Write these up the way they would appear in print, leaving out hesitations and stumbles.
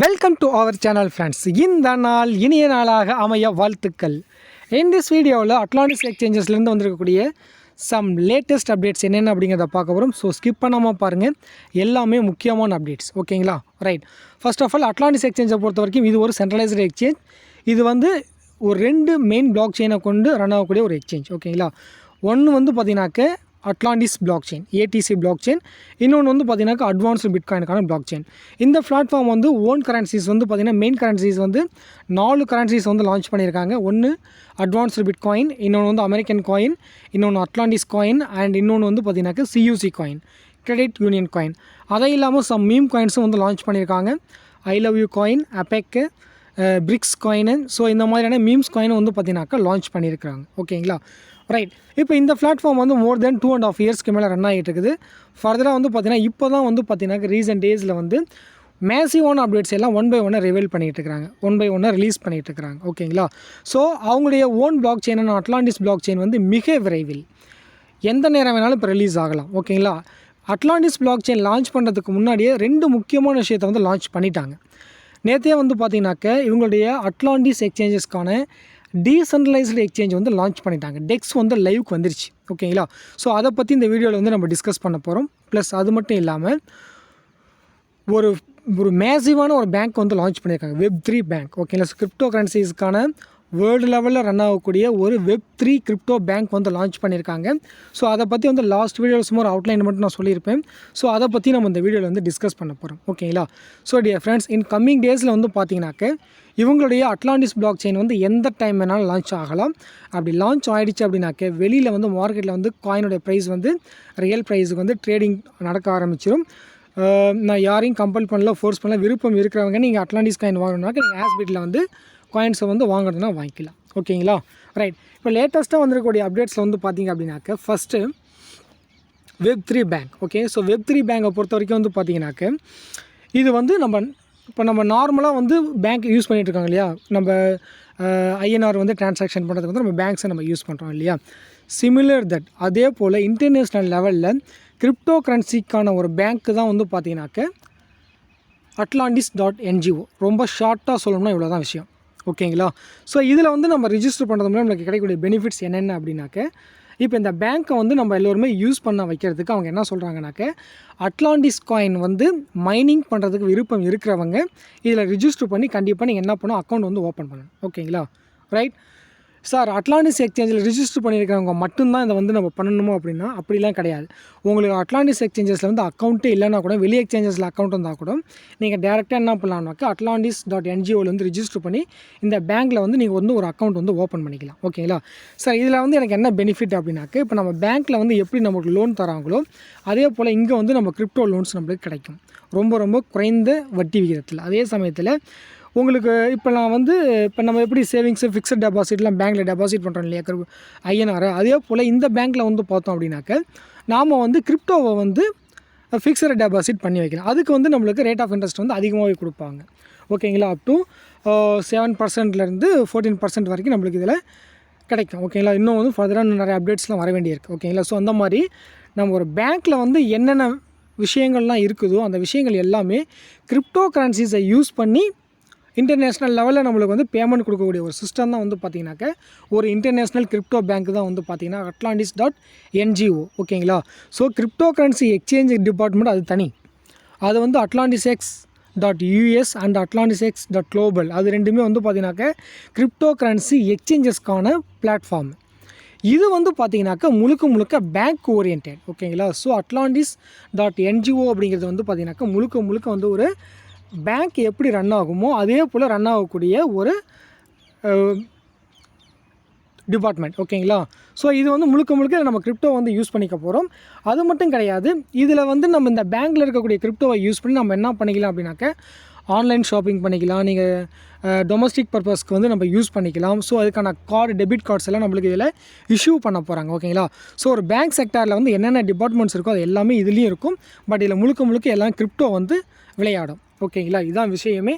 Welcome to our channel friends. இந்த நாள் இனிய நாளாக அமைய வாழ்த்துக்கள். இந்த வீடியோவில் அட்லாண்டிஸ் எக்ஸ்சேஞ்சஸ்லேருந்து வந்திருக்கக்கூடிய சம் லேட்டஸ்ட் அப்டேட்ஸ் என்னென்ன அப்படிங்கிறத பார்க்க போகிறோம். ஸோ ஸ்கிப் பண்ணாமல் பாருங்கள், எல்லாமே முக்கியமான அப்டேட்ஸ். ஓகேங்களா? Right. First of all Atlantis எக்ஸ்சேஞ்சை பொறுத்த வரைக்கும் இது ஒரு சென்ட்ரலைஸ்டு எக்ஸ்சேஞ்ச். இது வந்து ஒரு 2 மெயின் பிளாக் செயினை கொண்டு ரன் ஆகக்கூடிய ஒரு எக்ஸ்சேஞ்ச். ஓகேங்களா? ஒன்று வந்து பார்த்தீங்கன்னாக்க Atlantis block chain, ADC block chain. இன்னொன்று வந்து பார்த்தீங்கன்னாக்கா அட்வான்ஸ்டு பிட்காயினுக்கான பிளாக் செயின். இந்த பிளாட்ஃபார்ம் வந்து ஓன் கரன்சிஸ் வந்து பார்த்தீங்கன்னா மெயின் கரன்சிஸ் வந்து 4 கரன்சிஸ் வந்து லான்ச் பண்ணியிருக்காங்க. ஒன்று அட்வான்ஸ்டு பிட்காயின், இன்னொன்று வந்து அமெரிக்கன் காயின், இன்னொன்று அட்லாண்டிஸ் காயின் அண்ட் இன்னொன்று வந்து பார்த்தீங்கன்னாக்கா சியூசி காயின், கிரெடிட் யூனியன் காயின். அதை இல்லாமல் சம் மீம் காயின்ஸும் வந்து லான்ச் பண்ணியிருக்காங்க. ஐ லவ் யூ காயின், அபெக்கு, பிரிக்ஸ் காயின். ஸோ இந்த மாதிரியான மீம்ஸ் காயினும் வந்து பார்த்தீங்கன்னாக்கா லான்ச் பண்ணியிருக்காங்க. ஓகேங்களா? ரைட். இப்போ இந்த பிளாட்ஃபார்ம் வந்து மோர் தென் 2.5 இயர்ஸ்க்கு மேலே ரன் ஆகிட்டு இருக்குது. ஃபர்தராக வந்து பார்த்தீங்கன்னா இப்போ தான் வந்து பார்த்தீங்கன்னா ரீசெண்ட் டேஸில் வந்து மேசிவான அப்டேட்ஸ் எல்லாம் ஒன் பை ஒன்னாக ரிவீல் பண்ணிகிட்டு இருக்கிறாங்க, ஒன் பை ஒன்னாக ரிலீஸ் பண்ணிகிட்டு இருக்கிறாங்க. ஓகேங்களா? ஸோ அவங்களுடைய ஓன் பிளாக் செயினான அட்லாண்டிஸ் பிளாக் செயின் வந்து மிக விரைவில் எந்த நேரம் வேணாலும் இப்போ ரிலீஸ் ஆகலாம். ஓகேங்களா? அட்லாண்டிஸ் பிளாக் செயின் லான்ச் பண்ணுறதுக்கு முன்னாடியே 2 முக்கியமான விஷயத்தை வந்து லான்ச் பண்ணிட்டாங்க. நேற்றே வந்து பார்த்தீங்கன்னாக்க இவங்களுடைய அட்லாண்டிஸ் எக்ஸ்சேஞ்சஸ்க்கான டீசென்ட்ரலைஸ்டு எக்ஸ்சேஞ்ச் வந்து லான்ச் பண்ணிட்டாங்க. டெக்ஸ் வந்து லைவுக்கு வந்துருச்சு. ஓகேங்களா? ஸோ அதை பற்றி இந்த வீடியோவில் வந்து நம்ம டிஸ்கஸ் பண்ண போகிறோம். ப்ளஸ் அது மட்டும் இல்லாமல் ஒரு மேசிவான ஒரு பேங்க் வந்து லான்ச் பண்ணியிருக்காங்க, Web3 பேங்க். ஓகேங்களா? ஸோ கிரிப்டோ கரன்சிஸ்க்கான வேர்ல்டு லெவலில் ரன் ஆகக்கூடிய ஒரு Web3 கிரிப்டோ பேங்க் வந்து லான்ச் பண்ணியிருக்காங்க. ஸோ அதை பற்றி வந்து லாஸ்ட் வீடியோவில் சும்மா ஒரு அவுட்லைன் மட்டும் நான் சொல்லியிருப்பேன். ஸோ அதை பற்றி நம்ம இந்த வீடியோவில் வந்து டிஸ்கஸ் பண்ண போகிறோம். ஓகேங்களா? ஸோ டியர் ஃப்ரெண்ட்ஸ், இன் கம்மிங் டேஸில் வந்து பார்த்தீங்கன்னாக்க இவங்களுடைய அட்லாண்டிஸ் பிளாக் செயின் வந்து எந்த டைம் வேணாலும் லான்ச் ஆகலாம். அப்படி லான்ச் ஆகிடுச்சு அப்படின்னாக்க வெளியில் வந்து மார்க்கெட்டில் வந்து காயினுடைய ப்ரைஸ் வந்து ரியல் ப்ரைஸுக்கு வந்து ட்ரேடிங் நடக்க ஆரம்பிச்சிடும். நான் யாரையும் கம்பல் பண்ணல, ஃபோர்ஸ் பண்ணல. விருப்பம் இருக்கிறவங்க நீங்கள் அட்லாண்டிஸ் காயின் வாங்கணுன்னாக்க நீங்கள் ஆஸ்பிட்டில் வந்து காயின்ஸை வந்து வாங்குறதுனா வாங்கிக்கலாம். ஓகேங்களா? ரைட். இப்போ லேட்டஸ்ட்டாக வந்துருக்கக்கூடிய அப்டேட்ஸில் வந்து பார்த்தீங்க அப்படின்னாக்க first Web3 bank. Okay. So Web3 பேங்கை பொறுத்த வரைக்கும் வந்து பார்த்தீங்கன்னாக்க இது வந்து நம்ம நார்மலாக வந்து பேங்க் யூஸ் பண்ணிகிட்ருக்காங்க இல்லையா, நம்ம ஐஎன்ஆர் வந்து ட்ரான்சாக்ஷன் பண்ணுறதுக்கு வந்து நம்ம பேங்க்ஸை நம்ம யூஸ் பண்ணுறோம் இல்லையா. சிமிலர் தட் அதே போல் இன்டர்நேஷ்னல் லெவலில் கிரிப்டோ கரன்சிக்கான ஒரு பேங்க்கு தான் வந்து பார்த்தீங்கன்னாக்க atlantis.ngo. ரொம்ப ஷார்ட்டாக சொல்லணும்னா இவ்வளோ தான் விஷயம். ஓகேங்களா? ஸோ இதில் வந்து நம்ம ரிஜிஸ்டர் பண்ணுறது மூலம் நமக்கு கிடைக்கக்கூடிய பெனிஃபிட்ஸ் என்னென்ன அப்படின்னாக்க, இப்போ இந்த பேங்க்கை வந்து நம்ம எல்லோருமே யூஸ் பண்ண வைக்கிறதுக்கு அவங்க என்ன சொல்கிறாங்கனாக்க, அட்லாண்டிஸ் காயின் வந்து மைனிங் பண்ணுறதுக்கு விருப்பம் இருக்கிறவங்க இதில் ரிஜிஸ்டர் பண்ணி கண்டிப்பாக நீங்கள் என்ன பண்ணணும், அக்கௌண்ட் வந்து ஓப்பன் பண்ணணும். ஓகேங்களா? ரைட். சார், அட்லாண்டிஸ் எக்ஸ்சேஞ்சில் ரிஜிஸ்டர் பண்ணியிருக்கிறவங்க மட்டும்தான் இதை வந்து நம்ம பண்ணணுமோ அப்படின்னா அப்படிலாம் கிடையாது. உங்களுக்கு அட்லாண்டிஸ் எக்ஸ்சேஞ்சஸில் வந்து அக்கௌண்ட்டே இல்லைனா கூட, வெளி எக்ஸ்சேஞ்சஸில் அக்கௌண்ட் இருந்தால் கூட நீங்கள் டேரெக்டாக என்ன பண்ணலாம்னாக்கா atlantis.ngo வந்து ரிஜிஸ்டர் பண்ணி இந்த பேங்க்கில் வந்து நீங்கள் வந்து ஒரு அக்கௌண்ட் வந்து ஓப்பன் பண்ணிக்கலாம். ஓகேங்களா? சார், இதில் வந்து எனக்கு என்ன பெனிஃபிட் அப்படின்னாக்க, இப்போ நம்ம பேங்க்கில் வந்து எப்படி நமக்கு லோன் தராங்களோ அதே போல் இங்கே வந்து நம்ம கிரிப்டோ லோன்ஸ் நம்மளுக்கு கிடைக்கும், ரொம்ப ரொம்ப குறைந்த வட்டி விகிதத்தில். அதே சமயத்தில் உங்களுக்கு இப்போ நம்ம எப்படி சேவிங்ஸு, ஃபிக்ஸட் டெபாசிட்லாம் பேங்க்கில் டெபாசிட் பண்ணுறோம் இல்லையா, ஐஎன்ஆர், அதே போல் இந்த பேங்க்கில் வந்து பார்த்தோம் அப்படின்னாக்க நாம் வந்து கிரிப்டோவை வந்து ஃபிக்ஸட் டெபாசிட் பண்ணி வைக்கலாம். அதுக்கு வந்து நம்மளுக்கு ரேட் ஆஃப் இன்ட்ரெஸ்ட் வந்து அதிகமாகவே கொடுப்பாங்க. ஓகேங்களா? அப் டு 7%லேருந்து 14% வரைக்கும் நம்மளுக்கு இதில் கிடைக்கும். ஓகேங்களா? இன்னும் வந்து ஃபர்தராக நிறைய அப்டேட்ஸ்லாம் வர வேண்டியிருக்கு. ஓகேங்களா? ஸோ அந்த மாதிரி நம்ம ஒரு பேங்க்கில் வந்து என்னென்ன விஷயங்கள்லாம் இருக்குதோ அந்த விஷயங்கள் எல்லாமே கிரிப்டோ கரன்சிஸை யூஸ் பண்ணி இன்டர்நேஷ்னல் லெவலில் நம்மளுக்கு வந்து பேமெண்ட் கொடுக்கக்கூடிய ஒரு சிஸ்டம் தான் வந்து பார்த்திங்கனாக்க ஒரு இன்டர்நேஷ்னல் கிரிப்டோ பேங்க் தான் வந்து பார்த்திங்கன்னா atlantis.ngo. ஓகேங்களா? So crypto currency exchange department அது தனி. அது வந்து atlantisx.us அண்ட் atlantisx.global அது ரெண்டுமே வந்து பார்த்திங்கனாக்க கிரிப்டோ கரன்சி எக்ஸ்சேஞ்சஸ்க்கான பிளாட்ஃபார்ம். இது வந்து பார்த்திங்கனாக்கா முழுக்க பேங்க் ஓரியன்ட். ஓகேங்களா? ஸோ atlantis.ngo அப்படிங்கிறது வந்து பார்த்திங்கனாக்கா முழுக்க வந்து ஒரு பேங்க் எப்படி ரன் ஆகுமோ அதே போல் ரன் ஆகக்கூடிய ஒரு டிபார்ட்மெண்ட். ஓகேங்களா? ஸோ இது வந்து முழுக்க நம்ம கிரிப்டோ வந்து யூஸ் பண்ணிக்க போகிறோம். அது மட்டும் கிடையாது, இதில் வந்து நம்ம இந்த பேங்க்கில் இருக்கக்கூடிய கிரிப்டோவை யூஸ் பண்ணி நம்ம என்ன பண்ணிக்கலாம் அப்படின்னாக்க ஆன்லைன் ஷாப்பிங் பண்ணிக்கலாம். நீங்கள் டொமஸ்டிக் பர்பஸ்க்கு வந்து நம்ம யூஸ் பண்ணிக்கலாம். ஸோ அதுக்கான டெபிட் கார்ட்ஸ் எல்லாம் நம்மளுக்கு இதில் இஷ்யூ பண்ண போகிறாங்க. ஓகேங்களா? ஸோ ஒரு பேங்க் செக்டாரில் வந்து என்னென்ன டிபார்ட்மெண்ட்ஸ் இருக்கோ அது எல்லாமே இதுலேயும் இருக்கும். பட் இதில் முழுக்க எல்லாம் கிரிப்டோ வந்து விளையாடும். ஓகேங்களா? இதுதான் விஷயமே.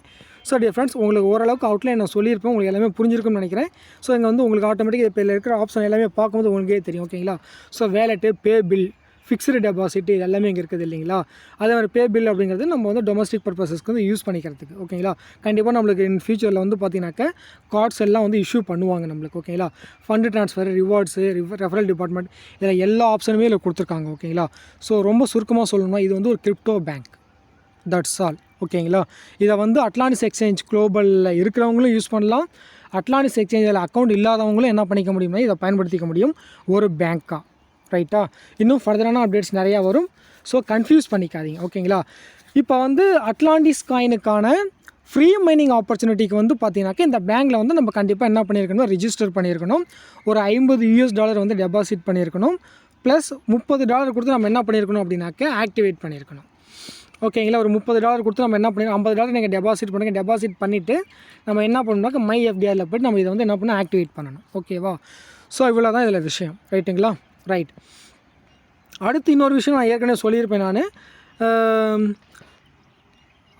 ஸோ டியர் ஃப்ரெண்ட்ஸ், உங்களுக்கு ஓரளவுக்கு அவுட்லைன் நான் சொல்லியிருப்பேன், உங்களுக்கு எல்லாமே புரிஞ்சிருக்கும்னு நினைக்கிறேன். ஸோ இங்கே வந்து உங்களுக்கு ஆட்டோமேட்டிக்காக இப்போ இருக்கிற ஆப்ஷன் எல்லாமே பார்க்கும்போது உங்களுக்கே தெரியும். ஓகேங்களா? ஸோ வேலெட்டு, பே பில், ஃபிக்ஸ்டு டெபாசிட் இது எல்லாமே இங்கே இருக்குது இல்லைங்களா. அதே மாதிரி பே பில் அப்படிங்கிறது நம்ம வந்து டொமஸ்டிக் பர்பஸஸ்க்கு வந்து யூஸ் பண்ணிக்கிறதுக்கு. ஓகேங்களா. கண்டிப்பாக நம்மளுக்கு இன் ஃபியூச்சரில் வந்து பார்த்தீங்கன்னாக்கா கார்ட்ஸ் எல்லாம் வந்து இஷ்யூ பண்ணுவாங்க நம்மளுக்கு. ஓகேங்களா. Fund transfer, rewards, referral department இதில் எல்லா ஆப்ஷனுமே இதில் கொடுத்துருக்காங்க. ஓகேங்களா. ஸோ ரொம்ப சுருக்கமாக சொல்லணும்னா இது வந்து ஒரு கிரிப்டோ பேங்க். That's all. ஓகேங்களா. இதை வந்து அட்லாண்டிஸ் எக்ஸ்சேஞ்ச் குளோபலில் இருக்கிறவங்களும் யூஸ் பண்ணலாம். அட்லாண்டிஸ் எக்ஸ்சேஞ்சில் அக்கௌண்ட் இல்லாதவங்களும் என்ன பண்ணிக்க முடியும்னா இதை பயன்படுத்திக்க முடியும் ஒரு பேங்க்காக. ரைட்டா. இன்னும் ஃபர்தரான அப்டேட்ஸ் நிறையா வரும். ஸோ கன்ஃபியூஸ் பண்ணிக்காதீங்க. ஓகேங்களா. இப்போ வந்து அட்லாண்டிஸ் காயினுக்கான ஃப்ரீ மைனிங் ஆப்பர்ச்சுனிட்டிக்கு வந்து பார்த்தீங்கன்னாக்கா இந்த பேங்க்கில் வந்து நம்ம கண்டிப்பாக என்ன பண்ணியிருக்கணும், ரிஜிஸ்டர் பண்ணியிருக்கணும். ஒரு $50 வந்து டெபாசிட் பண்ணியிருக்கணும். ப்ளஸ் $30 கொடுத்து நம்ம என்ன பண்ணியிருக்கணும் அப்படின்னாக்கா ஆக்டிவேட் பண்ணியிருக்கணும். ஓகேங்களா. ஒரு $30 கொடுத்து நம்ம என்ன பண்ணிருக்கோம், $50 நீங்கள் டெபாசிட் பண்ணுங்கள். டெபாசிட் பண்ணிவிட்டு நம்ம என்ன பண்ணணும்னாக்கா மை எஃப்டிஆரில் போய்ட்டு நம்ம இதை வந்து என்ன பண்ணணும், ஆக்டிவேட் பண்ணணும். ஓகேவா. ஸோ இவ்வளோ தான் இதில் விஷயம். ரைட்டுங்களா. ரைட். அடுத்து இன்னொரு விஷயம் நான் ஏற்கனவே சொல்லியிருப்பேன். நான்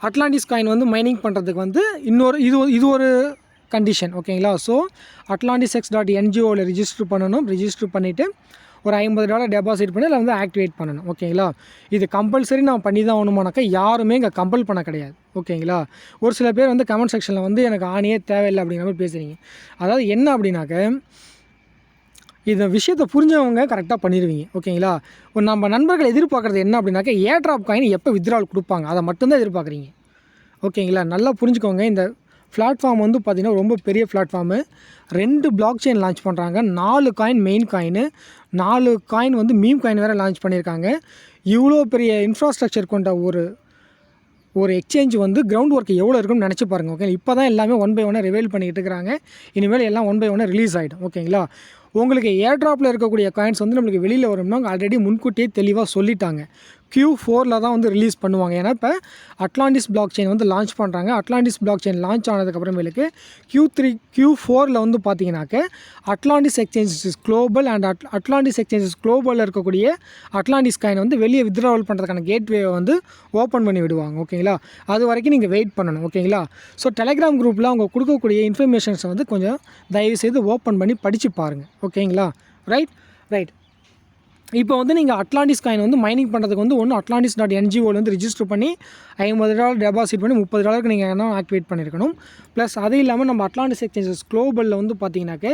அட்லாண்டிஸ் காயின் வந்து மைனிங் பண்ணுறதுக்கு வந்து இன்னொரு இது ஒரு கண்டிஷன். ஓகேங்களா. ஸோ atlantisex.ngo ரிஜிஸ்டர் பண்ணணும். ரிஜிஸ்டர் பண்ணிவிட்டு ஒரு $50 டெபாசிட் பண்ணி அதில் வந்து ஆக்டிவேட் பண்ணணும். ஓகேங்களா. இது கம்பல்சரி நான் பண்ணி தான் ஆகணுமானாக்கா யாருமே இங்கே கம்பல் பண்ண கிடையாது. ஓகேங்களா. ஒரு சில பேர் வந்து கமெண்ட் செக்ஷனில் வந்து எனக்கு ஆணியே தேவையில்லை அப்படிங்கிற மாதிரி பேசுகிறீங்க. அதாவது என்ன அப்படின்னாக்க இந்த விஷயத்தை புரிஞ்சவங்க கரெக்டாக பண்ணிடுவீங்க. ஓகேங்களா. நம்ம நண்பர்கள் எதிர்பார்க்குறது என்ன அப்படின்னாக்கா ஏர்ட்ராப் காயின் எப்போ வித்ட்ரால் கொடுப்பாங்க அதை மட்டும்தான் எதிர்பார்க்குறீங்க. ஓகேங்களா. நல்லா புரிஞ்சுக்கோங்க. இந்த பிளாட்ஃபார்ம் வந்து பார்த்திங்கன்னா ரொம்ப பெரிய பிளாட்ஃபார்மு. 2 பிளாக் செயின் லான்ச் பண்ணுறாங்க. 4 காயின் மெயின் காயின், 4 காயின் வந்து மீம் காயின் வேறு லான்ச் பண்ணியிருக்காங்க. இவ்வளோ பெரிய இன்ஃப்ராஸ்ட்ரக்சர் கொண்ட ஒரு எக்ஸ்சேஞ்ச் வந்து கிரவுண்ட் ஒர்க் எவ்வளோ இருக்குன்னு நினச்சி பாருங்கள். ஓகே. இப்போ தான் எல்லாமே 1 by 1 ரிவீல் பண்ணிக்கிட்டு இருக்கிறாங்க. இனிமேல் எல்லாம் 1 by 1 ரிலீஸ் ஆகிடும். ஓகேங்களா. உங்களுக்கு ஏர்ட்ராப்பில் இருக்கக்கூடிய காயின்ஸ் வந்து நம்மளுக்கு வெளியில் வரும்னா ஆல்ரெடி முன்கூட்டியே தெளிவாக சொல்லிட்டாங்க. Q4 தான் வந்து ரிலீஸ் பண்ணுவாங்க. ஏன்னா இப்போ அட்லாண்டிஸ் பிளாக் செயின் வந்து லான்ச் பண்ணுறாங்க. அட்லாண்டிஸ் பிளாக் செயின் லான்ச் ஆனதுக்கப்புறமேலுக்கு Q4 வந்து பார்த்தீங்கன்னாக்க Atlantis exchanges global and Atlantis exchanges குளோபலில் இருக்கக்கூடிய அட்லாண்டிஸ் காயின் வந்து வெளியே வித்ட்ராவல் பண்ணுறதுக்கான கேட்வே வந்து ஓப்பன் பண்ணி விடுவாங்க. ஓகேங்களா. அது வரைக்கும் நீங்கள் வெயிட் பண்ணணும். ஓகேங்களா. ஸோ டெலிகிராம் குரூப்பில் அவங்க கொடுக்கக்கூடிய இன்ஃபர்மேஷன்ஸை வந்து கொஞ்சம் தயவுசெய்து ஓப்பன் பண்ணி படித்து பாருங்கள். ஓகேங்களா. ரைட். இப்போ வந்து நீங்கள் அட்லாண்டிஸ் காயின் வந்து மைனிங் பண்ணுறதுக்கு வந்து ஒன்று atlantis.ngo வந்து ரிஜிஸ்டர் பண்ணி $50 டெபாசிட் பண்ணி $30 நீங்கள் என்ன ஆக்டிவேட் பண்ணியிருக்கணும். ப்ளஸ் அது இல்லாமல் நம்ம அட்லாண்டிஸ் எக்ஸ்சேஞ்சஸ் குளோபலில் வந்து பார்த்தீங்கன்னாக்க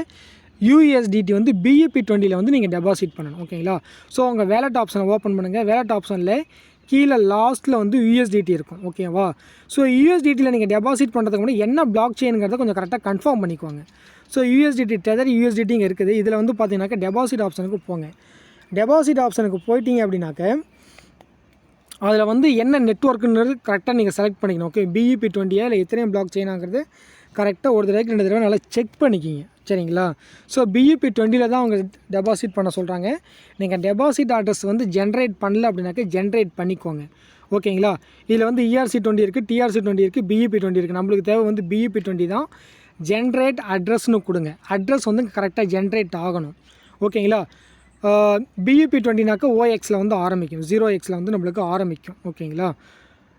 USDT வந்து BEP20 வந்து நீங்கள் டெபாசிட் பண்ணணும். ஓகேங்களா. ஸோ உங்கள் வேலட் ஆப்ஷனை ஓப்பன் பண்ணுங்கள். வேலட் ஆப்ஷனில் கீழே லாஸ்ட்டில் வந்து USDT இருக்கும். ஓகேவா. ஸோ USDTயில் நீங்கள் டெபாசிட் பண்ணுறதுக்கு முன்னாடி என்ன பிளாக் செயின்ங்கிறத கொஞ்சம் கரெக்டாக கன்ஃபார்ம் பண்ணிக்குவாங்க. ஸோ USDT டெதர் USDT இங்கே இருக்குது. இதில் வந்து பார்த்தீங்கன்னாக்க டெபாசிட் ஆப்ஷனுக்கு போங்க. டெபாசிட் ஆப்ஷனுக்கு போயிட்டீங்க அப்படின்னாக்க அதில் வந்து என்ன நெட்ஒர்க்குன்றது கரெக்டாக நீங்கள் செலக்ட் பண்ணிக்கணும். ஓகே. BEP20 இல்லை எத்தனை பிளாக் செயினாங்கிறது கரெக்டாக ஒரு தடவைக்கு 2 தடவை நல்லா செக் பண்ணிக்கிங்க. சரிங்களா. ஸோ BEP20 தான் அவங்க டெபாசிட் பண்ண சொல்கிறாங்க. நீங்கள் டெபாசிட் அட்ரஸ் வந்து ஜென்ரேட் பண்ணல அப்படின்னாக்க ஜென்ரேட் பண்ணிக்கோங்க. ஓகேங்களா. இதில் வந்து ERC20 இருக்குது, TRC20 இருக்குது, BEP20 இருக்குது. நம்மளுக்கு தேவை வந்து BEP20 தான். ஜென்ரேட் அட்ரஸ்னு கொடுங்க. அட்ரஸ் வந்து கரெக்டாக ஜென்ரேட் ஆகணும். ஓகேங்களா. BEP20னாக்கா OXயில் வந்து ஆரம்பிக்கும், 0Xயில் வந்து நம்மளுக்கு ஆரம்பிக்கும். ஓகேங்களா.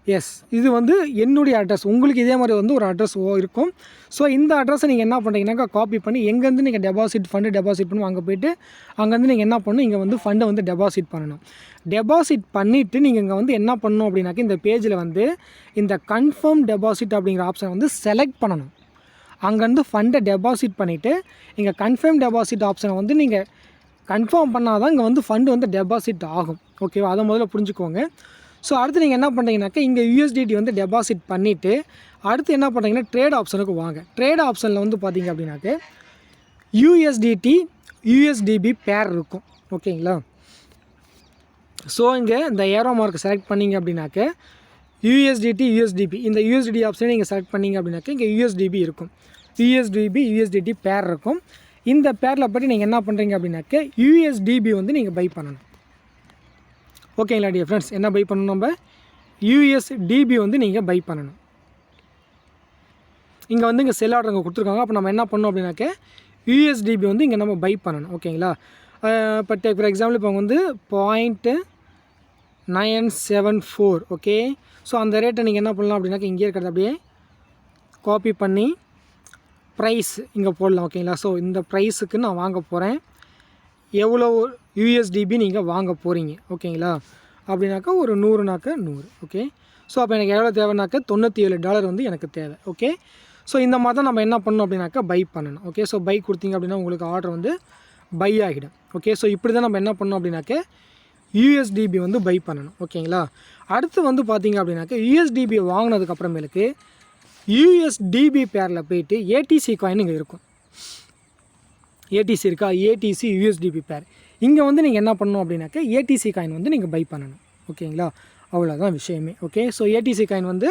எஸ். இது வந்து என்னுடைய அட்ரஸ். உங்களுக்கு இதே மாதிரி வந்து ஒரு அட்ரஸ் இருக்கும். ஸோ இந்த அட்ரஸை நீங்கள் என்ன பண்ணுறீங்கன்னாக்கா காப்பி பண்ணி எங்கேருந்து நீங்கள் ஃபண்டு டெபாசிட் பண்ணுவோம் அங்கே போய்ட்டு அங்கேருந்து நீங்கள் என்ன பண்ணணும், இங்கே வந்து ஃபண்டை வந்து டெபாசிட் பண்ணணும். டெபாசிட் பண்ணிவிட்டு நீங்கள் இங்கே வந்து என்ன பண்ணணும் அப்படின்னாக்கா இந்த பேஜில் வந்து இந்த கன்ஃபார்ம் டெபாசிட் அப்படிங்கிற ஆப்ஷனை வந்து செலக்ட் பண்ணணும். அங்கேருந்து ஃபண்டை டெபாசிட் பண்ணிவிட்டு இங்கே கன்ஃபார்ம் டெபாசிட் ஆப்ஷனை வந்து நீங்கள் கன்ஃபார்ம் பண்ணால் தான் இங்கே வந்து ஃபண்டு வந்து டெபாசிட் ஆகும். ஓகேவா. அதை முதல்ல புரிஞ்சுக்கோங்க. ஸோ அடுத்து நீங்கள் என்ன பண்ணுறீங்கனாக்கா இங்கே USDT வந்து டெபாசிட் பண்ணிவிட்டு அடுத்து என்ன பண்ணுறீங்கன்னா ட்ரேட் ஆப்ஷனுக்கு வாங்க. ட்ரேட் ஆப்ஷனில் வந்து பார்த்தீங்க அப்படின்னாக்க USDB பேர் இருக்கும். ஓகேங்களா. ஸோ இங்கே இந்த ஏரோ மார்க் செலக்ட் பண்ணிங்க அப்படின்னாக்க USDB இந்த USDT ஆப்ஷனை நீங்கள் செலக்ட் பண்ணிங்க அப்படின்னாக்க இங்கே USDB இருக்கும். USDT பேர் இருக்கும். இந்த பேரில் பற்றி நீங்கள் என்ன பண்ணுறீங்க அப்படின்னாக்க USDB வந்து நீங்கள் பை பண்ணணும். ஓகேங்களா டியர் ஃப்ரெண்ட்ஸ். என்ன பை பண்ணணும், நம்ம USDB வந்து நீங்கள் பை பண்ணணும். இங்கே வந்து இங்கே செல் ஆர்டர் இங்கே கொடுத்துருக்காங்க. அப்போ நம்ம என்ன பண்ணணும் அப்படின்னாக்க USDB வந்து இங்கே நம்ம பை பண்ணணும். ஓகேங்களா. இப்போ டேக் ஃபார் எக்ஸாம்பிள் இப்போ வந்து 0.974. ஓகே. ஸோ அந்த ரேட்டை நீங்கள் என்ன பண்ணலாம் அப்படின்னாக்க இங்கே இருக்கிறது அப்படியே காப்பி பண்ணி ப்ரைஸ் இங்கே போடலாம். ஓகேங்களா. ஸோ இந்த ப்ரைஸுக்கு நான் வாங்க போகிறேன். எவ்வளோ யூஎஸ்டிபி நீங்கள் வாங்க போகிறீங்க ஓகேங்களா. அப்படின்னாக்கா ஒரு 100னாக்கா 100 ஓகே. ஸோ அப்போ எனக்கு எவ்வளோ தேவைனாக்கா $97 வந்து எனக்கு தேவை ஓகே. ஸோ இந்த மாதிரி தான் நம்ம என்ன பண்ணணும் அப்படின்னாக்கா பை பண்ணணும் ஓகே. ஸோ பை கொடுத்தீங்க அப்படின்னா உங்களுக்கு ஆர்டர் வந்து பை ஆகிடும் ஓகே. ஸோ இப்படி தான் நம்ம என்ன பண்ணணும் அப்படின்னாக்கா யூஎஸ்டிபி வந்து பை பண்ணணும் ஓகேங்களா. அடுத்து வந்து பார்த்திங்க அப்படின்னாக்கா யூஎஸ்டிபி வாங்கினதுக்கப்புறமேலுக்கு யூஎஸ்டிபி பேரில் போயிட்டு ஏடிசி காயின் இங்கே இருக்கும். ஏடிசி இருக்கா, ஏடிசி யூஎஸ்டிபி பேர். இங்கே வந்து நீங்கள் என்ன பண்ணணும் அப்படின்னாக்கா ஏடிசி காயின் வந்து நீங்கள் பை பண்ணணும் ஓகேங்களா. அவ்வளோதான் விஷயமே ஓகே. ஸோ ஏடிசி காயின் வந்து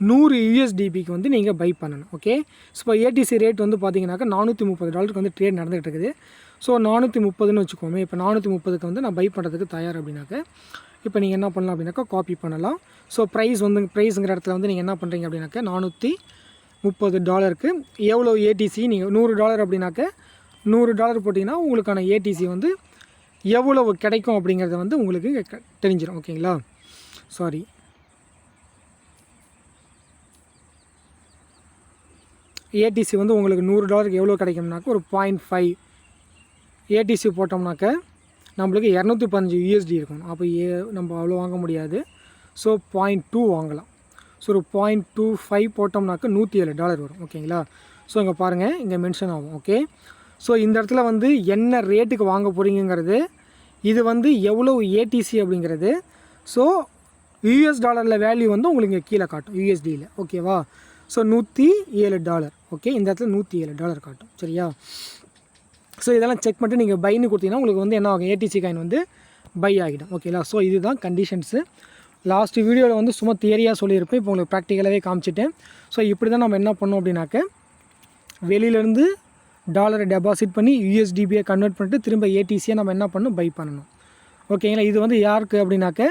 100 யூஎஸ்டிபிக்கு வந்து நீங்கள் பை பண்ணணும் ஓகே. ஸோ இப்போ ஏடிசி ரேட் வந்து பார்த்தீங்கன்னாக்கா $430 வந்து ட்ரேட் நடந்துகிட்டு இருக்குது. ஸோ 430ன்னு வச்சுக்கோமே. இப்போ 430க்கு வந்து நான் பை பண்ணுறதுக்கு தயார் அப்படின்னாக்கா இப்போ நீங்கள் என்ன பண்ணலாம் அப்படின்னாக்கா காப்பி பண்ணலாம். ஸோ ப்ரைஸுங்கிற இடத்துல வந்து நீங்கள் என்ன பண்ணுறீங்க அப்படின்னாக்கா $430க்கு எவ்வளோ ஏடிசி நீங்கள் $100 அப்படின்னாக்கா $100 போட்டிங்கன்னா உங்களுக்கான ஏடிசி வந்து எவ்வளவு கிடைக்கும் அப்படிங்கிறத வந்து உங்களுக்கு தெரிஞ்சிடும் ஓகேங்களா. சாரி, ஏடிசி வந்து உங்களுக்கு $100க்கு எவ்வளோ கிடைக்கும்னாக்கா ஒரு 0.5 ஏடிசி போட்டோம்னாக்கா நம்மளுக்கு 215 யூஎஸ்டி இருக்கும். அப்போ நம்ம அவ்வளோ வாங்க முடியாது. ஸோ 0.2 வாங்கலாம். ஸோ ஒரு 0.25 போட்டோம்னாக்கா $107 வரும் ஓகேங்களா. ஸோ இங்கே பாருங்கள், இங்கே மென்ஷன் ஆகும் ஓகே. ஸோ இந்த இடத்துல வந்து என்ன ரேட்டுக்கு வாங்க போகிறீங்கிறது, இது வந்து எவ்வளோ ஏடிசி அப்படிங்கிறது, ஸோ $100 வேல்யூ வந்து உங்களுக்கு இங்கே கீழே காட்டும் யூஎஸ்டியில் ஓகேவா. So $107 okay. இந்த இடத்துல $107 காட்டும் சரியா. ஸோ இதெல்லாம் செக் பண்ணிட்டு நீங்கள் பைன்னு கொடுத்தீங்கன்னா உங்களுக்கு வந்து என்ன ஆகும், ஏடிசி காயின் வந்து பை ஆகிடும் ஓகேங்களா. ஸோ இதுதான் கண்டிஷன்ஸு. லாஸ்ட் வீடியோவில் வந்து சும்மா தியரியாக சொல்லியிருப்பேன், இப்போ உங்களுக்கு ப்ராக்டிக்கலாகவே காமிச்சிட்டேன். ஸோ இப்படி தான் நம்ம என்ன பண்ணோம் அப்படின்னாக்க வெளியிலேருந்து டாலரை டெபாசிட் பண்ணி யூஎஸ்டிபியை கன்வெர்ட் பண்ணிட்டு திரும்ப ஏடிசியை நம்ம என்ன பண்ணணும், பை பண்ணணும் ஓகேங்களா. இது வந்து யாருக்கு அப்படின்னாக்க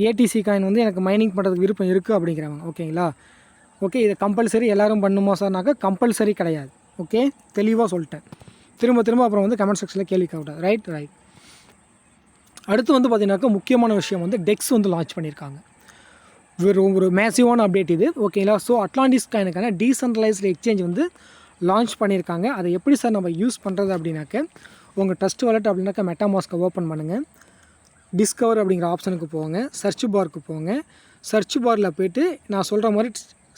ஏடிசி காயின் வந்து எனக்கு மைனிங் பண்ணுறதுக்கு விருப்பம் இருக்குது அப்படிங்கிறவங்க ஓகேங்களா. ஓகே, இதை கம்பல்சரி எல்லோரும் பண்ணுமா சார்னாக்கா கம்பல்சரி கிடையாது ஓகே. தெளிவாக சொல்லிட்டேன். திரும்ப அப்புறம் வந்து கமெண்ட் செக்ஷனில் கேள்வி கேட்கக்கூடாது. ரைட். அடுத்து வந்து பார்த்தீங்கன்னாக்கா முக்கியமான விஷயம் வந்து டெக்ஸ் வந்து லான்ச் பண்ணியிருக்காங்க. ஒரு மேசிவான அப்டேட் இது ஓகேங்களா. ஸோ அட்லாண்டிஸ் காயினுக்கான டீசென்ட்ரலைஸ்டு எக்ஸ்சேஞ்ச் வந்து லான்ச் பண்ணியிருக்காங்க. அதை எப்படி சார் நம்ம யூஸ் பண்ணுறது அப்படின்னாக்க உங்கள் ட்ரஸ்ட் வாலெட் அப்படின்னாக்கா மெட்டாமாஸ்க்கை ஓப்பன் பண்ணுங்கள். டிஸ்கவர் அப்படிங்கிற ஆப்ஷனுக்கு போங்க, சர்ச் பாருக்கு போங்க. சர்ச் பாரில் போய்ட்டு நான் சொல்கிற மாதிரி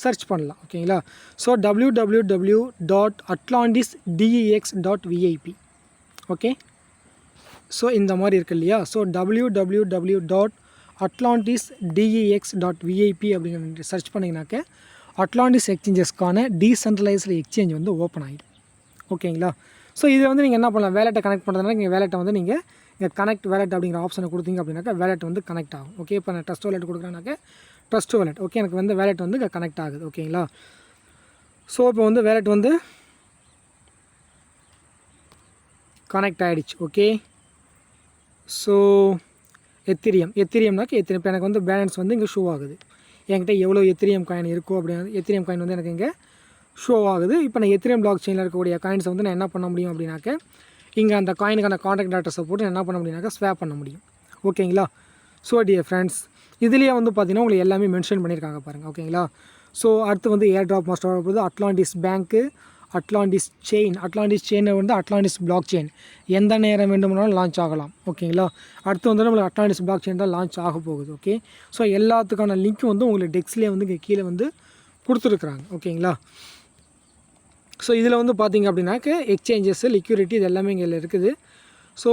சர்ச் பண்ணலாம் ஓகேங்களா. So www.atlantisdex.vip okay. ஸோ இந்த மாதிரி இருக்குது இல்லையா. ஸோ www.atlantisdex.vip அப்படிங்கிற சர்ச் பண்ணிங்கனாக்க அட்லாண்டிஸ் எக்ஸ்சேஞ்சஸ்க்கான டீசென்ட்ரலைஸ்டு எக்ஸ்சேஞ்ச் வந்து ஓப்பன் ஆகிடும் ஓகேங்களா. ஸோ இதை வந்து நீங்கள் என்ன பண்ணலாம், வேலெட்டை கனெக்ட் பண்ணுறதுனால நீங்கள் வேலெட்டை வந்து நீங்கள் இங்கே கனெக்ட் வேலெட் அப்படிங்கிற ஆப்ஷனை கொடுத்தீங்க அப்படின்னாக்கா வேலெட் வந்து கனெக்ட் ஆகும் ஓகே. இப்போ நான் ட்ரஸ்ட் வாலெட் கொடுக்குறேன்னாக்கா ட்ரஸ்ட் வாலெட் ஓகே, எனக்கு வந்து வேலெட் வந்து கனெக்ட் ஆகுது ஓகேங்களா. ஸோ இப்போ வந்து வேலெட் வந்து கனெக்ட் ஆகிடுச்சு ஓகே. ஸோ எத்திரியம்னாக்கா இப்போ எனக்கு வந்து பேலன்ஸ் வந்து இங்கே ஷோ ஆகுது. என்கிட்ட எவ்வளோ எத்திரியம் காயின் இருக்கோ அப்படின்னு எத்திரியம் காயின் வந்து எனக்கு இங்கே ஷோ ஆகுது. இப்போ நான் எத்திரியம் பிளாக் செயினில் இருக்கக்கூடிய காயின்ஸை வந்து நான் என்ன பண்ண முடியும் அப்படின்னாக்க இங்கே அந்த காயினுக்கான காண்டாக்ட் அட்ரஸை போட்டு என்ன பண்ண முடியும்னாக்கா ஸ்வாப் பண்ண முடியும் ஓகேங்களா. ஸோ டியர் ஃப்ரெண்ட்ஸ், இதுலேயே வந்து பார்த்திங்கன்னா உங்களுக்கு எல்லாமே மென்ஷன் பண்ணியிருக்காங்க பாருங்கள் ஓகேங்களா. ஸோ அடுத்து வந்து ஏர் ட்ராப் மாஸ்டர் வரப்போது அட்லாண்டிஸ் பேங்க்கு, அட்லாண்டிஸ் செயினை வந்து அட்லாண்டிஸ் பிளாக் செயின் எந்த நேரம் வேண்டுமானாலும் லான்ச் ஆகலாம் ஓகேங்களா. அடுத்து வந்து நம்மளுக்கு அட்லாண்டிஸ் பிளாக் செயின் தான் லான்ச் ஆக போகுது ஓகே. ஸோ எல்லாத்துக்கான லிங்க்கும் வந்து உங்களுக்கு டெக்ஸ்லேயே வந்து இங்கே கீழே வந்து கொடுத்துருக்குறாங்க ஓகேங்களா. ஸோ இதில் வந்து பார்த்திங்க அப்படின்னாக்க எக்ஸ்சேஞ்சஸ், லிக்யூரிட்டி இது எல்லாமே இங்கே இருக்குது. ஸோ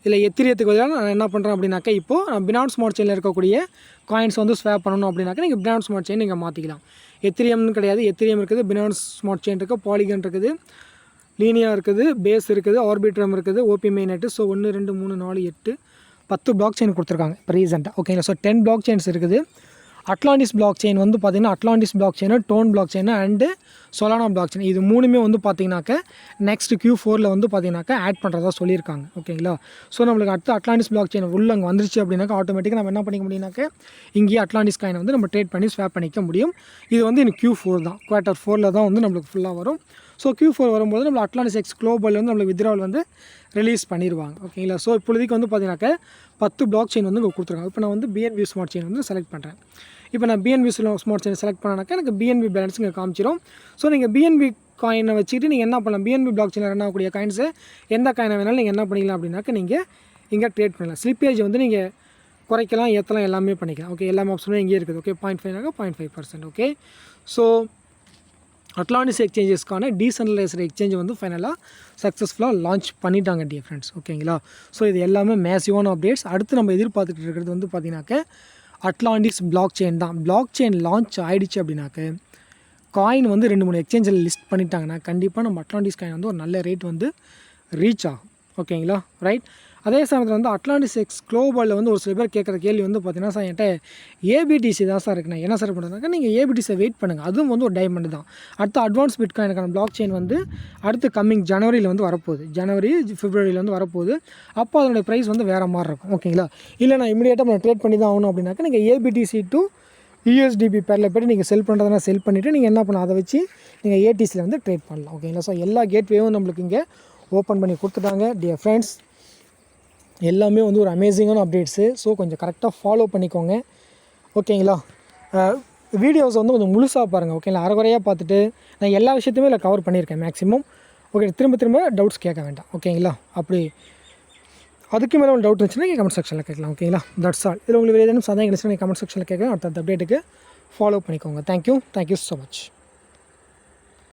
இதில் எத்திரியத்துக்கு பதிலாக நான் என்ன பண்ணுறேன் அப்படின்னாக்கா இப்போது நான் பினான்ஸ் ஸ்மார்ட் செயினில் இருக்கக்கூடிய காயின்ஸ் வந்து ஸ்வாப் பண்ணணும் அப்படின்னாக்கா நீங்கள் பினான்ஸ் ஸ்மார்ட் செயின் நீங்கள் மாற்றிக்கலாம். எத்திரியம்னு கிடையாது, எத்திரியம் இருக்குது, பினான்ஸ் ஸ்மார்ட் செயின் இருக்குது, பாலிகன் இருக்குது, லீனியா இருக்குது, பேஸ் இருக்குது, ஆர்பிட்ரம் இருக்குது, OP mainnet. So 1 2 3 4 8 10 block chain கொடுத்துருக்காங்க இப்போ ரீசெண்டாக ஓகேங்களா. ஸோ 10 பிளாக் செயின்ஸ் இருக்குது. அட்லாண்டிஸ் பிளாக் செயின் வந்து பார்த்திங்கன்னா Atlantis black chain, TON block chain and Solana block chain இது மூணுமே வந்து பார்த்திங்கனாக்கா நெக்ஸ்ட் Q4 வந்து பார்த்திங்கனாக்கா ஆட் பண்ணுறதா சொல்லியிருக்காங்க ஓகேங்களா. ஸோ நம்மளுக்கு அடுத்து அட்லாண்டிஸ் பிளாக் செயின் உள்ள அங்கே வந்துருச்சு அப்படின்னாக்கா ஆட்டோமேட்டிக்காக நம்ம என்ன பண்ணிக்க முடியும்னாக்கா இங்கேயே அட்லாண்டிஸ் காயினை வந்து நம்ம ட்ரேட் பண்ணி ஸ்வாப் பண்ணிக்க முடியும். இது வந்து எனக்கு Q4 தான், Q4 தான் வந்து நம்மளுக்கு ஃபுல்லாக வரும். ஸோ Q4 வரும்போது நம்ம அட்லாண்டிஸ் எக்ஸ் குளோபல் வந்து நம்மளுக்கு வித்ட்ராவல் வந்து ரிலீஸ் பண்ணிடுவாங்க. ஓகேங்களா. ஸோ இப்போதைக்கு வந்து பார்த்தீங்கன்னாக்கா 10 பிளாக் செயின் வந்து இங்கே கொடுத்துருக்காங்க. இப்போ நான் வந்து BNB ஸ்மார்ட் செயின் வந்து செலக்ட் பண்ணுறேன். இப்போ நான் BNB ஸ்மார்ட் செயின் செலக்ட் பண்ணாக்கா எனக்கு BNB பேலன்ஸ் இங்கே காமிச்சிடும். ஸோ நீங்கள் BNB காயினை வச்சுக்கிட்டு நீங்கள் என்ன பண்ணலாம், BNB பிளாக் செயினில் ரன் ஆகக்கூடிய காயின்ஸு எந்த காயினை வேணாலும் நீங்கள் என்ன பண்ணிக்கலாம் அப்படின்னாக்கா நீங்கள் இங்கே ட்ரேட் பண்ணலாம். ஸ்லிப்பேஜ் வந்து நீங்கள் குறைக்கலாம், ஏற்றலாம், எல்லாமே பண்ணிக்கலாம். ஓகே, எல்லாமே ஆப்ஷனும் இங்கே இருக்குது. ஓகே, 0.5 0.5%. ஓகே, ஸோ அட்லாண்டிஸ் எக்ஸ்சேஞ்சஸ்க்கான டீசென்ட்ரலைஸ்டு எக்ஸ்சேஞ்ச் வந்து ஃபைனலாக சக்ஸஸ்ஃபுல்லாக லான்ச் பண்ணிட்டாங்க டியர் ஃப்ரெண்ட்ஸ். ஓகேங்களா. ஸோ இது எல்லாமே மேசிவான அப்டேட்ஸ். அடுத்து நம்ம எதிர்பார்த்துட்டு இருக்கிறது வந்து பார்த்தீங்கன்னாக்க அட்லாண்டிஸ் பிளாக் செயின் தான். பிளாக் செயின் லான்ச் ஆகிடுச்சு அப்படின்னாக்க காயின் வந்து 2-3 எக்ஸ்சேஞ்சில் லிஸ்ட் பண்ணிட்டாங்கன்னா கண்டிப்பாக நம்ம அட்லாண்டிஸ் காயின் வந்து ஒரு நல்ல ரேட் வந்து ரீச் ஆகும். ஓகேங்களா, ரைட். அதே சமயத்தில் வந்து அட்லாண்டிஸ் எக்ஸ் குளோபலில் வந்து ஒரு சில பேர் கேட்குற கேள்வி வந்து பார்த்தீங்கன்னா, சார் என்கிட்ட ஏபிடிசி தான் சார் இருக்குண்ணா, என்ன சார் பண்ணுறதுனாக்கா நீங்கள் ஏபிடிசியை வெயிட் பண்ணுங்கள், அதுவும் வந்து ஒரு டைமண்ட் தான். அடுத்து அட்வான்ஸ் பிட்காயினுக்கான பிளாக் செயின் வந்து அடுத்து கம்மிங் ஜனவரியில் வந்து வரப்போகுது, ஜனவரி பிப்ரவரியில் வந்து வரப்போகுது. அப்போ அதனுடைய ப்ரைஸ் வந்து வேறு மாதிரி இருக்கும். ஓகேங்களா. இல்லை நான் இமீடியட்டாக நம்ம ட்ரேட் பண்ணி தான் ஆகணும் அப்படின்னாக்கா நீங்கள் ஏபிடிசி டு USDP பேரில் போய்ட்டு நீங்கள் செல் பண்ணுறதுனா செல் பண்ணிவிட்டு நீங்கள் என்ன பண்ணலாம், அதை வச்சு நீங்கள் ஏடிசியில் வந்து ட்ரேட் பண்ணலாம். ஓகேங்களா. ஸோ எல்லா கேட்வேவும் நம்மளுக்கு இங்கே ஓப்பன் பண்ணி கொடுத்துட்டாங்க டியர் ஃப்ரெண்ட்ஸ். எல்லாமே வந்து ஒரு அமேசிங்கான அப்டேட்ஸு. ஸோ கொஞ்சம் கரெக்டாக ஃபாலோ பண்ணிக்கோங்க. ஓகேங்களா. வீடியோஸ் வந்து கொஞ்சம் முழுசாக பாருங்கள். ஓகேங்களா. அரைகுறையாக பார்த்துட்டு நான் எல்லா விஷயத்தையுமே இதில் கவர் பண்ணியிருக்கேன் மேக்ஸிமம். ஓகே, திரும்ப டவுட்ஸ் கேட்க வேண்டாம். ஓகேங்களா. அப்படி அதுக்கு மேலே ஒரு டவுட் இருந்துச்சுன்னா நீங்கள் கமெண்ட் செக்ஷனில் கேட்கலாம். ஓகேங்களா. That's all. இதில் உங்களுக்கு ஏதேனும் சந்தேகம் இருந்துச்சுன்னா நீங்கள் கமெண்ட் செக்ஷனில் கேட்கலாம். அடுத்த அப்டேட்டுக்கு ஃபாலோ பண்ணிக்கோங்க. Thank you so much.